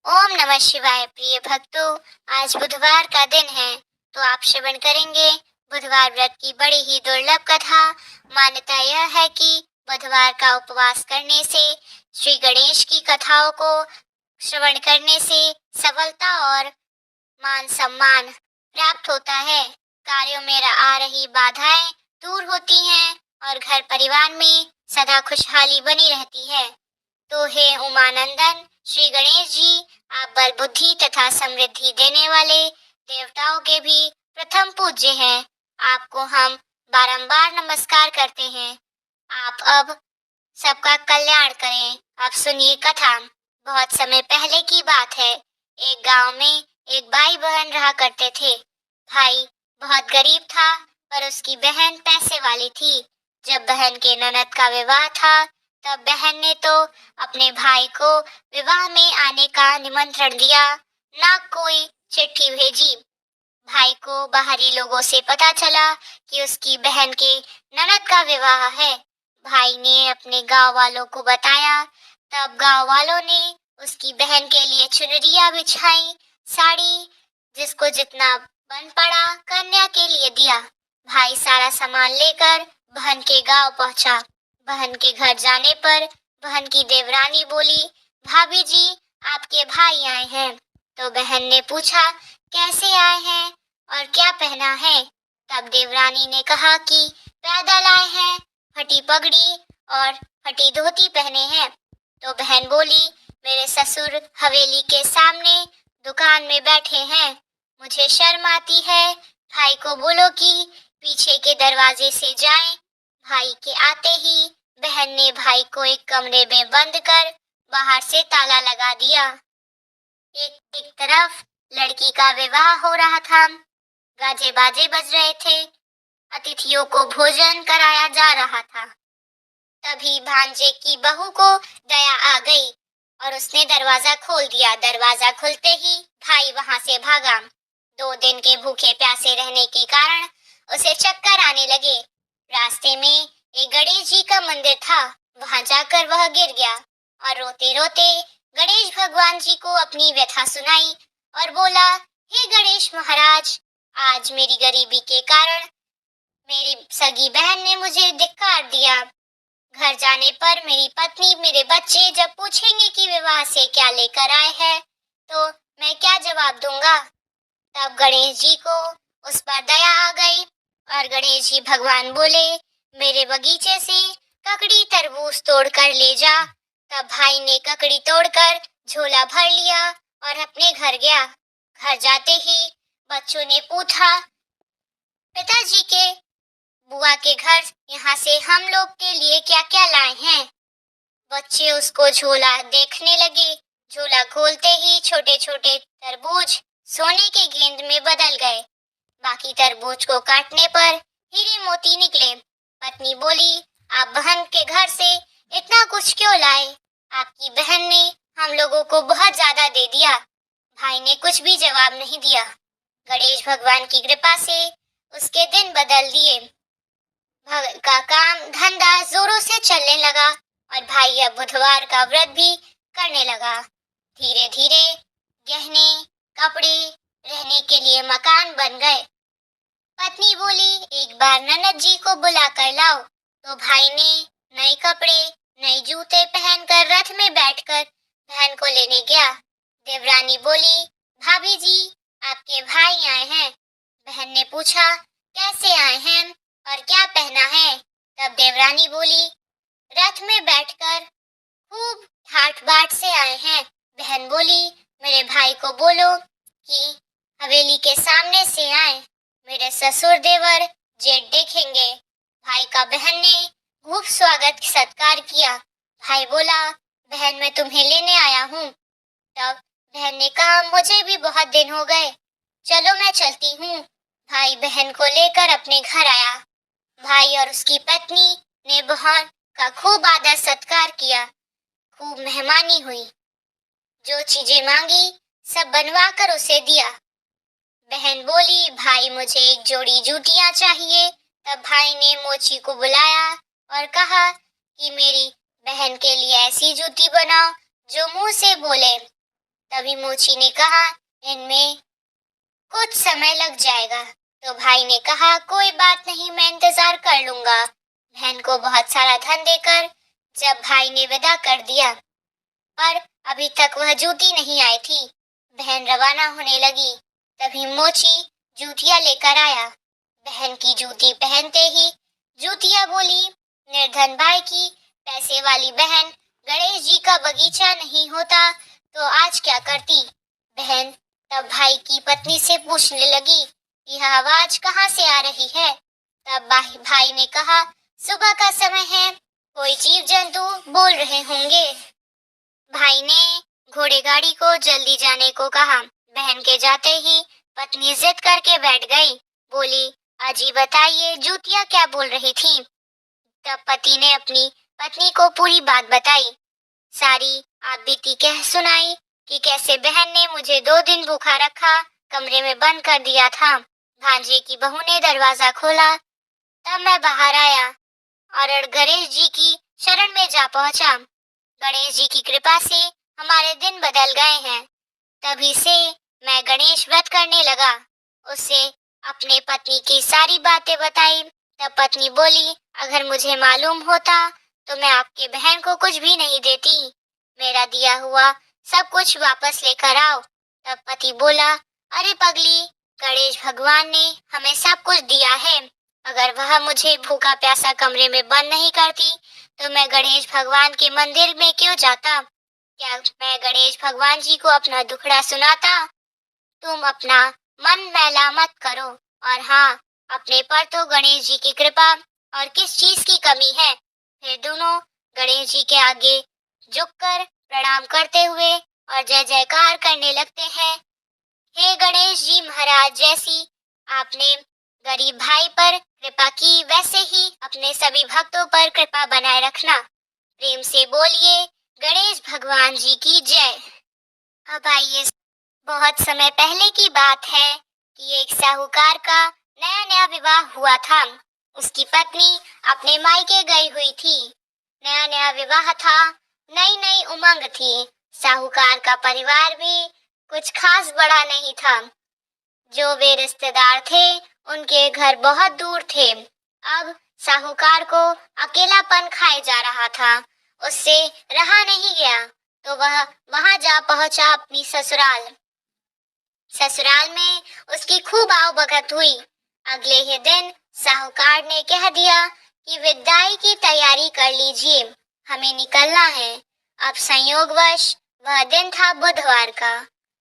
ओम नमः शिवाय। प्रिय भक्तों, आज बुधवार का दिन है, तो आप श्रवण करेंगे बुधवार व्रत की बड़ी ही दुर्लभ कथा। मान्यता यह है कि बुधवार का उपवास करने से, श्री गणेश की कथाओं को श्रवण करने से सफलता और मान सम्मान प्राप्त होता है। कार्यों में आ रही बाधाएं दूर होती हैं और घर परिवार में सदा खुशहाली बनी रहती है। तो हे उमानंदन श्री गणेश जी, आप बल बुद्धि तथा समृद्धि देने वाले देवताओं के भी प्रथम पूज्य हैं। आपको हम बारंबार नमस्कार करते हैं। आप अब सबका कल्याण करें। अब सुनिए कथा। बहुत समय पहले की बात है। एक गांव में एक भाई बहन रहा करते थे। भाई बहुत गरीब था, पर उसकी बहन पैसे वाली थी। जब बहन के ननद का विवाह था, तब बहन ने तो अपने भाई को विवाह में आने का निमंत्रण दिया, ना कोई चिट्ठी भेजी। भाई को बाहरी लोगों से पता चला कि उसकी बहन के ननद का विवाह है। भाई ने अपने गांव वालों को बताया। तब गांव वालों ने उसकी बहन के लिए चुनरिया बिछाई, साड़ी, जिसको जितना बन पड़ा कन्या के लिए दिया। भाई सारा सामान लेकर बहन के गांव पहुंचा। बहन के घर जाने पर बहन की देवरानी बोली, भाभी जी, आपके भाई आए हैं। तो बहन ने पूछा, कैसे आए हैं और क्या पहना है? तब देवरानी ने कहा कि पैदल आए हैं, फटी पगड़ी और फटी धोती पहने हैं। तो बहन बोली, मेरे ससुर हवेली के सामने दुकान में बैठे हैं, मुझे शर्म आती है। भाई को बोलो कि पीछे के दरवाजे से जाएं। भाई के आते ही बहन ने भाई को एक कमरे में बंद कर बाहर से ताला लगा दिया। एक तरफ लड़की का विवाह हो रहा था, गाजे बाजे बज रहे थे, अतिथियों को भोजन कराया जा रहा था। तभी भांजे की बहू को दया आ गई और उसने दरवाजा खोल दिया। दरवाजा खुलते ही भाई वहां से भागा। 2 दिन के भूखे प्यासे रहने के कारण उसे चक्कर आने लगे। रास्ते में एक गणेश जी का मंदिर था, वहां जाकर वह गिर गया और रोते रोते गणेश भगवान जी को अपनी व्यथा सुनाई और बोला, हे गणेश महाराज, आज मेरी गरीबी के कारण मेरी सगी बहन ने मुझे धिक्कार दिया। घर जाने पर मेरी पत्नी, मेरे बच्चे जब पूछेंगे कि विवाह से क्या लेकर आए हैं, तो मैं क्या जवाब दूंगा? तब गणेश जी को उस पर दया आ गई और गणेश जी भगवान बोले, मेरे बगीचे से ककड़ी तरबूज तोड़ कर ले जा। तब भाई ने ककड़ी तोड़कर झोला भर लिया और अपने घर गया। घर जाते ही बच्चों ने पूछा, पिताजी के बुआ के घर यहाँ से हम लोग के लिए क्या क्या लाए हैं? बच्चे उसको झोला देखने लगे। झोला खोलते ही छोटे छोटे तरबूज सोने के गेंद में बदल गए। बाकी तरबूज को काटने पर हीरे मोती निकले। पत्नी बोली, आप बहन के घर से इतना कुछ क्यों लाए? आपकी बहन ने हम लोगों को बहुत ज्यादा दे दिया। भाई ने कुछ भी जवाब नहीं दिया। गणेश भगवान की कृपा से उसके दिन बदल दिए। का काम धंधा जोरों से चलने लगा और भाई अब बुधवार का व्रत भी करने लगा। धीरे धीरे गहने, कपड़े, रहने के लिए मकान बन गए। पत्नी बोली, एक बार ननद जी को बुला कर लाओ। तो भाई ने नए कपड़े, नए जूते पहनकर रथ में बैठकर बहन को लेने गया। देवरानी बोली, भाभी जी, आपके भाई आए हैं। बहन ने पूछा, कैसे आए हैं और क्या पहना है? तब देवरानी बोली, रथ में बैठकर खूब ठाठ बाट से आए हैं। बहन बोली, मेरे भाई को बोलो कि हवेली के सामने से आए, मेरे ससुर देवर जेठ देखेंगे। भाई का बहन ने खूब स्वागत सत्कार किया। भाई बोला, बहन मैं तुम्हें लेने आया हूँ। तब बहन ने कहा, मुझे भी बहुत दिन हो गए, चलो मैं चलती हूँ। भाई बहन को लेकर अपने घर आया। भाई और उसकी पत्नी ने बहन का खूब आदर सत्कार किया, खूब मेहमानी हुई। जो चीजें मांगी सब बनवा कर उसे दिया। बहन बोली, भाई मुझे एक जोड़ी जूतियां चाहिए। तब भाई ने मोची को बुलाया और कहा कि मेरी बहन के लिए ऐसी जूती बनाओ जो मुंह से बोले। तभी मोची ने कहा, इनमें कुछ समय लग जाएगा। तो भाई ने कहा, कोई बात नहीं, मैं इंतजार कर लूंगा। बहन को बहुत सारा धन देकर जब भाई ने विदा कर दिया, पर अभी तक वह जूती नहीं आई थी। बहन रवाना होने लगी, तभी मोची जूतियां लेकर आया। बहन की जूती पहनते ही जूतियां बोली, निर्धन भाई की पैसे वाली बहन, गणेश जी का बगीचा नहीं होता तो आज क्या करती। बहन तब भाई की पत्नी से पूछने लगी, यह आवाज कहाँ से आ रही है। तब भाई ने कहा, सुबह का समय है, कोई जीव जंतु बोल रहे होंगे। भाई ने घोड़े गाड़ी को जल्दी जाने को कहा। बहन के जाते ही पत्नी जिद करके बैठ गई, बोली, अजी बताइए जूतियां क्या बोल रही थी। तब पति ने अपनी पत्नी को पूरी बात बताई, सारी आप बीती कह सुनाई कि कैसे बहन ने मुझे 2 दिन भूखा रखा, कमरे में बंद कर दिया था। भांजे की बहू ने दरवाजा खोला, तब मैं बाहर आया और गणेश जी की शरण में जा पहुंचा। गणेश जी की कृपा से हमारे दिन बदल गए हैं। तभी से मैं गणेश व्रत करने लगा। उसे अपने पत्नी की सारी बातें बताई। तब पत्नी बोली, अगर मुझे मालूम होता तो मैं आपकी बहन को कुछ भी नहीं देती। मेरा दिया हुआ सब कुछ वापस लेकर आओ। तब पति बोला, अरे पगली, गणेश भगवान ने हमें सब कुछ दिया है। अगर वह मुझे भूखा प्यासा कमरे में बंद नहीं करती तो मैं गणेश भगवान के मंदिर में क्यों जाता। क्या मैं गणेश भगवान जी को अपना दुखड़ा सुनाता। तुम अपना मन मैला मत करो, और हाँ, अपने पर तो गणेश जी की कृपा और किस चीज की कमी है। फिर दोनों गणेश जी के आगे झुककर प्रणाम करते हुए और जय जयकार करने लगते हैं। हे गणेश जी महाराज, जैसी आपने गरीब भाई पर कृपा की, वैसे ही अपने सभी भक्तों पर कृपा बनाए रखना। प्रेम से बोलिए, गणेश भगवान जी की जय। अब आइए, बहुत समय पहले की बात है कि एक साहूकार का नया नया विवाह हुआ था। उसकी पत्नी अपने मायके गई हुई थी। नया नया विवाह था, नई नई उमंग थी। साहूकार का परिवार भी कुछ खास बड़ा नहीं था। जो वे रिश्तेदार थे उनके घर बहुत दूर थे। अब साहूकार को अकेलापन खाए जा रहा था। उससे रहा नहीं गया तो वह वहां जा पहुंचा अपनी ससुराल। ससुराल में उसकी खूब आवभगत हुई। अगले ही दिन साहूकार ने कह दिया कि विदाई की तैयारी कर लीजिए, हमें निकलना है। अब संयोगवश वह दिन था बुधवार का।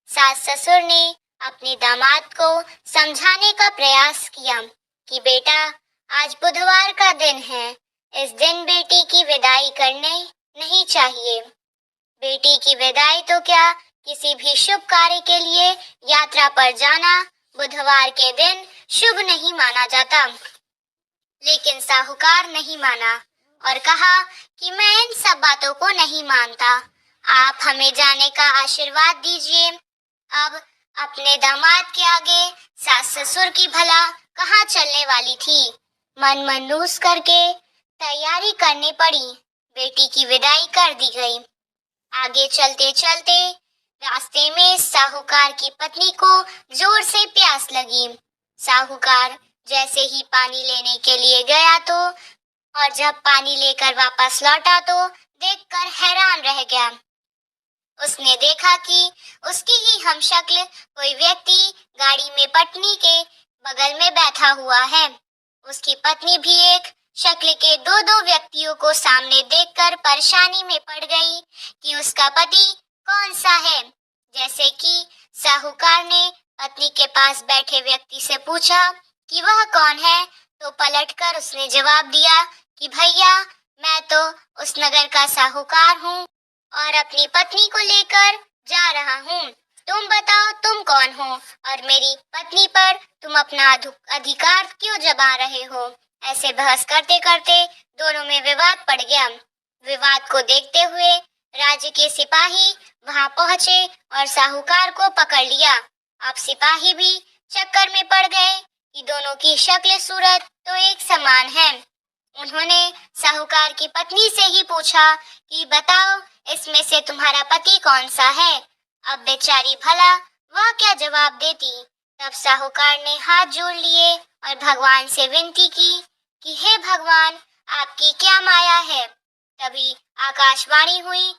सास ससुर ने अपने दामाद को समझाने का प्रयास किया कि बेटा, आज बुधवार का दिन है, इस दिन बेटी की विदाई करने नहीं चाहिए। बेटी की विदाई तो क्या, किसी भी शुभ कार्य के लिए यात्रा पर जाना बुधवार के दिन शुभ नहीं माना जाता। लेकिन साहूकार नहीं माना और कहा कि मैं इन सब बातों को नहीं मानता, आप हमें जाने का आशीर्वाद दीजिए। अब अपने दामाद के आगे सास ससुर की भला कहाँ चलने वाली थी। मन मनूस करके तैयारी करनी पड़ी। बेटी की विदाई कर दी गई। आगे चलते चलते रास्ते में साहूकार की पत्नी को जोर से प्यास लगी। साहूकार जैसे ही पानी लेने के लिए गया तो और जब पानी लेकर वापस लौटा तो देखकर हैरान रह गया। उसने देखा कि उसकी ही हमशक्ल कोई व्यक्ति गाड़ी में पटनी के बगल में बैठा हुआ है। उसकी पत्नी भी एक शक्ल के दो दो व्यक्तियों को सामने देखकर परेशानी में पड़ गई कि उसका पति कौन सा है। जैसे कि साहूकार ने पत्नी के पास बैठे व्यक्ति से पूछा कि वह कौन है, तो पलटकर उसने जवाब दिया कि भैया, मैं तो उस नगर का साहूकार हूँ और अपनी पत्नी को लेकर जा रहा हूँ। तुम बताओ तुम कौन हो और मेरी पत्नी पर तुम अपना अधिकार क्यों जमा रहे हो। ऐसे बहस करते करते दोनों में विवाद पड़ गया। विवाद को देखते हुए राज्य के सिपाही वहां पहुंचे और साहूकार को पकड़ लिया। अब सिपाही भी चक्कर में पड़ गए कि दोनों की शक्ल सूरत तो एक समान है। उन्होंने साहूकार की पत्नी से ही पूछा कि बताओ, इसमें से तुम्हारा पति कौन सा है। अब बेचारी भला वह क्या जवाब देती। तब साहूकार ने हाथ जोड़ लिए और भगवान से विनती की कि हे भगवान, आपकी क्या माया है। तभी आकाशवाणी हुई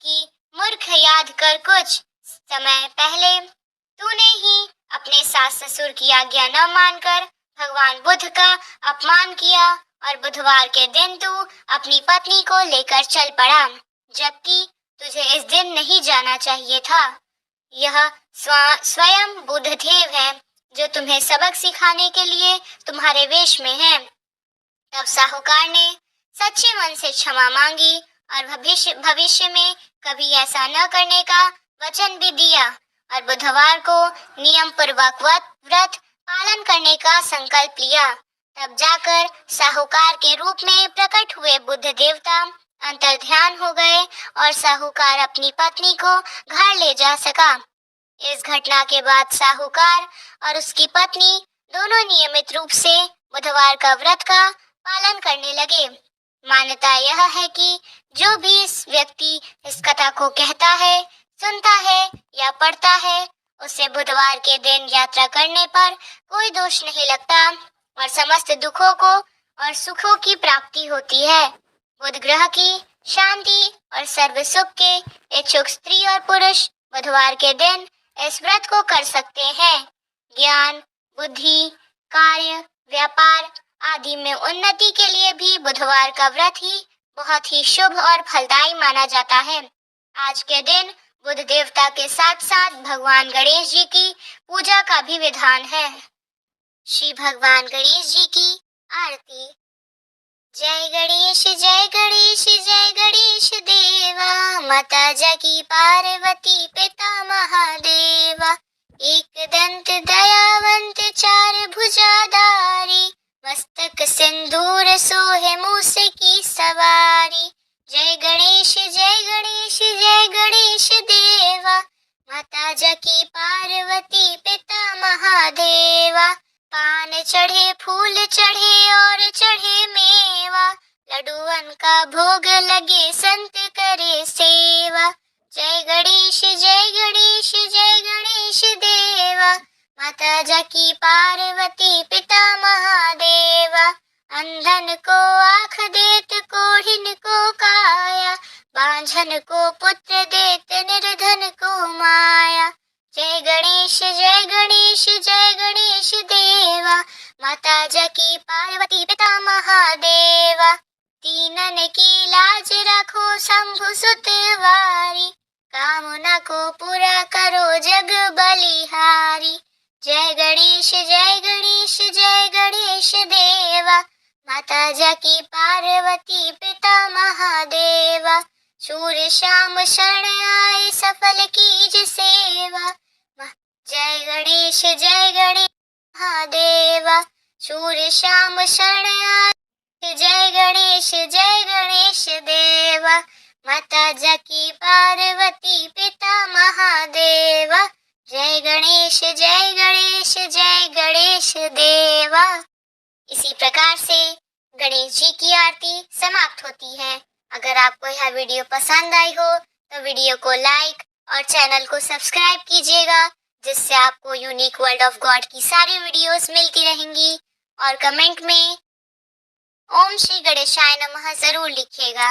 कि मूर्ख, याद कर कुछ समय पहले तूने ही अपने सास ससुर की आज्ञा न मानकर भगवान बुद्ध का अपमान किया और बुधवार के दिन तू अपनी पत्नी को लेकर चल पड़ा, जबकि तुझे इस दिन नहीं जाना चाहिए था। यह स्वयं बुद्धदेव है जो तुम्हें सबक सिखाने के लिए तुम्हारे वेश में है। तब साहूकार ने सच्चे मन से क्षमा मांगी और भविष्य में कभी ऐसा न करने का वचन भी दिया और बुधवार को नियम पूर्वक व्रत पालन करने का संकल्प लिया। तब जाकर साहूकार के रूप में प्रकट हुए बुद्ध देवता अंतर्ध्यान हो गए और साहूकार अपनी पत्नी को घर ले जा सका। इस घटना के बाद साहूकार और उसकी पत्नी दोनों नियमित रूप से बुधवार का व्रत का पालन करने लगे। मान्यता यह है कि जो भी इस व्यक्ति इस कथा को कहता है, सुनता है या पढ़ता है, उसे बुधवार के दिन यात्रा करने पर कोई दोष नहीं लगता और समस्त दुखों को और सुखों की प्राप्ति होती है। बुध ग्रह की शांति और सर्व सुख के इच्छुक स्त्री और पुरुष बुधवार के दिन इस व्रत को कर सकते हैं। ज्ञान, बुद्धि, कार्य, व्यापार आदि में उन्नति के लिए भी बुधवार का व्रत ही बहुत ही शुभ और फलदायी माना जाता है। आज के दिन बुध देवता के साथ साथ भगवान गणेश जी की पूजा का भी विधान है। श्री भगवान गणेश जी की आरती। जय गणेश जय गणेश जय गणेश देवा, माता जगी पार्वती पिता महादेवा। एक दंत दयावंत चार भुजाधारी, मस्तक सिंदूर सोहे मूस की सवारी। जय गणेश जय गणेश जय गणेश देवा, माता जकी पार्वती पिता महादेवा। पान चढ़े, फूल चढ़े और चढ़े मेवा, लड्डुअन का भोग लगे संत करे सेवा। जय गणेश जय गणेश जय गणेश देवा, माता जकी पार्वती पिता महादेवा। अंधन को आँख देत, कोढ़िन को काया, बांझन को पुत्र देत, निर्धन को माया। जय गणेश जय गणेश जय गणेश देवा, माता जकी पार्वती पिता महादेवा। तीनन की लाज रखो शंभु सुतवारी, कामना को पूरा करो जग बलिहारी। जय गणेश जय गणेश जय गणेश देवा, माता जकी पार्वती पिता महादेवा। सूर्य शाम शरण आए, सफल कीज सेवा। जय गणेश जय गणेश महादेवा। सूर्य शाम शरण आए, जय गणेश देवा, माता जकी पार्वती पिता महादेवा। जय गणेश जय गणेश देवा। इसी प्रकार से गणेश जी की आरती समाप्त होती है। अगर आपको यह वीडियो पसंद आई हो तो वीडियो को लाइक और चैनल को सब्सक्राइब कीजिएगा, जिससे आपको यूनिक वर्ल्ड ऑफ गॉड की सारी वीडियोस मिलती रहेंगी। और कमेंट में ओम श्री गणेशाय नमः जरूर लिखिएगा।